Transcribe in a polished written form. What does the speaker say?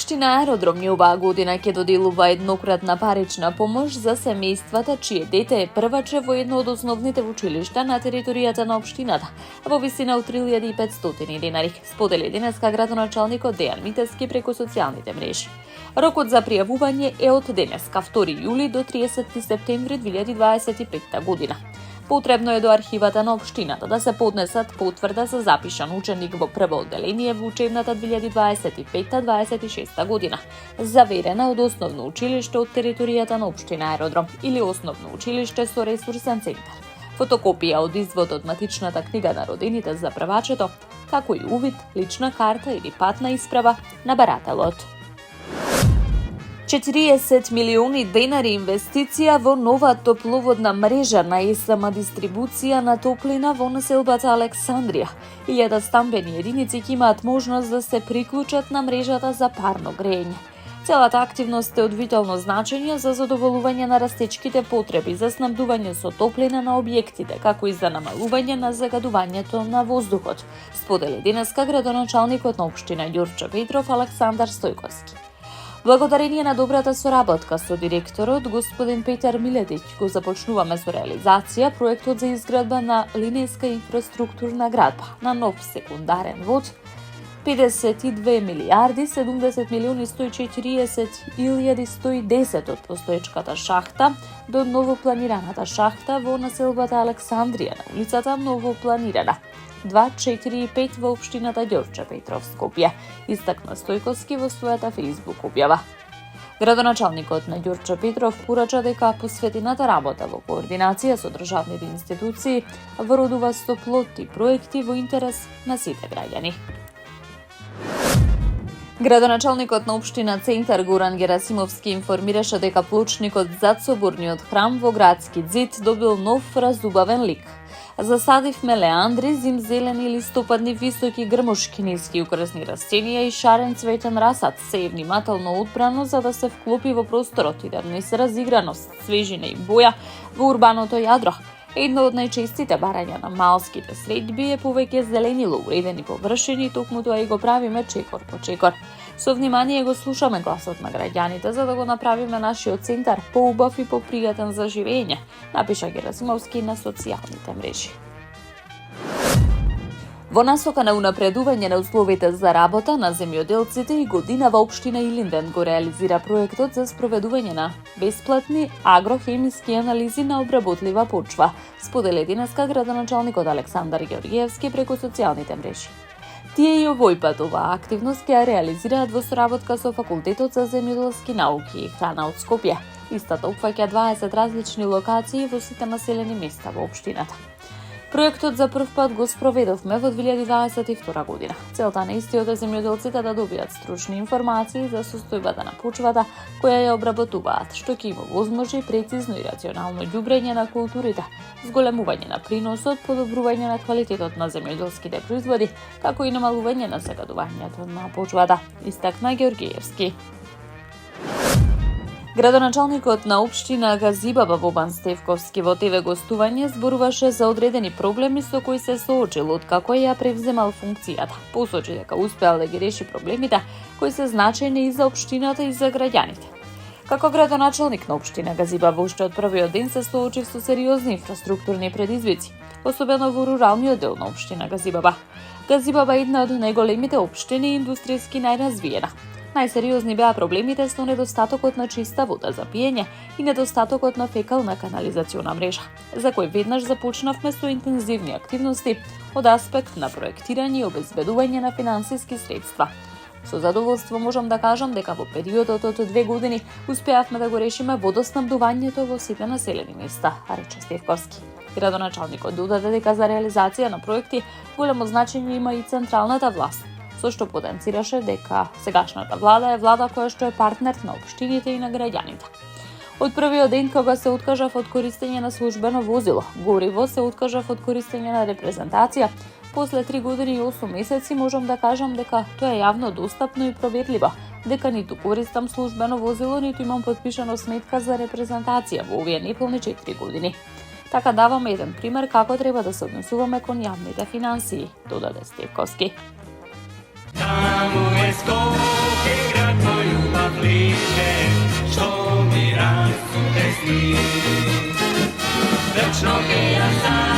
Општина Аеродром ни оваа година ќе доделува еднократна парична помош за семејствата чие дете е прваче во едно од основните училишта на територијата на општината во висина од 3500 денари, сподели денеска градоначалникот Дејан Митевски преку социјалните мрежи. Рокот за пријавување е од денеска 2 јули до 30 септември 2025 година. Потребно е до архивата на општината да се поднесат потврда за запишан ученик во прво одделение во учебната 2025-26 година, заверена од основно училиште од територијата на општина Аеродром или основно училиште со ресурсен центар, фотокопија од извод од матичната книга на родените за првачето, како и увид, лична карта или патна исправа на барателот. 40 милиони денари инвестиција во нова топловодна мрежа на СМ дистрибуција на топлина во населбата Александрија. 1000 стамбени единици ќе имаат можност да се приклучат на мрежата за парно грејење. Целата активност е од витално значење за задоволување на растечките потреби за снабдување со топлина на објектите, како и за намалување на загадувањето на воздухот, сподели денеска градоначалникот на општина Ѓурче Петров Александар Стојковски. Благодарение на добрата соработка со директорот господин Петар Милетич го започнуваме со реализација проектот за изградба на линејска инфраструктурна градба на нов секундарен вод 52 милиарди 70 милиони 140.110 од постоечката шахта до новопланираната шахта во населбата Александрија на улицата Новопланирана 245 во општината Ѓурче Петров, Скопје, истакна Стојковски во својата Facebook објава. Градоначалникот на Ѓурче Петров порача дека посветената работа во координација со државните институции вродува со плодни проекти во интерес на сите граѓани. Градоначалникот на општина Центар Горан Герасимовски информираше дека плочникот зад соборниот храм во градски зид добил нов разубавен лик. Засадивме леандри, зимзелени листопадни високи грмушки, ниски украсни растенија и шарен цветен расад се внимателно одбрано за да се вклопи во просторот и да внесе разиграност, свежина и боја во урбаното јадро. Едно од најчестите барања на малските средби е повеќе зеленило, уредени површини, токму тоа и го правиме чекор по чекор. Со внимание го слушаме гласот на граѓаните за да го направиме нашиот центар поубав и попријатен за живење, напиша Герасимовски на социјалните мрежи. Во насока на унапредување на условите за работа на земјоделците и година во општина Илинден го реализира проектот за спроведување на бесплатни агрохемиски анализи на обработлива почва, сподели денеска градоначалникот Александар Ѓорѓиевски преку социјалните мрежи. Тие и овој пат оваа активност ќе ја реализираат во соработка со Факултетот за земјоделски науки и храна од Скопје. Истата опфаќа 20 различни локации во сите населени места во општината. Проектот за прв пат го спроведовме во 2022 година. Целта на истиот е земјоделците да добијат стручни информации за состојбата на почвата која ја обработуваат, што ќе им овозможи прецизно и рационално ѓубрење на културите, зголемување на приносот, подобрување на квалитетот на земјоделските производи, како и намалување на загадувањето на почвата, истакна Ѓорѓиевски. Градоначалникот на општина Газибаба Бобан Стевковски во ТВ гостување зборуваше за одредени проблеми со кои се соочил откако ја превземал функцијата. Посочи дека успеал да ги реши проблемите кои се значајни и за општината и за граѓаните. Како градоначалник на општина Газибаба уште од првиот ден се соочив со сериозни инфраструктурни предизвици, особено во руралниот дел на општина Газибаба. Газибаба е една од најголемите општини и индустријски најразвиена. Најсериозни беа проблемите со недостатокот на чиста вода за пиење и недостатокот на фекална канализациона мрежа, за кој веднаш започнавме со интензивни активности од аспект на проектирање и обезбедување на финансиски средства. Со задоволство можам да кажам дека во периодот од 2 години успеавме да го решиме водоснабдувањето во сите населени места, рече Стевковски. Градоначалникот додаде дека за реализација на проекти големо значење има и централната власт, со што потенцираше дека сегашната влада е влада која што е партнер на општините и на граѓаните. Од првиот ден кога се откажав од користење на службено возило, гориво се откажав од користење на репрезентација, после 3 години и 8 месеци можам да кажам дека тоа е јавно достапно и проверливо, дека ниту користам службено возило, ниту имам подпишано сметка за репрезентација во овие неполни 4 години. Така даваме еден пример како треба да се однесуваме кон јавните финансии, додаде Стевковски. Таму е Скопје град Вечно ќе ја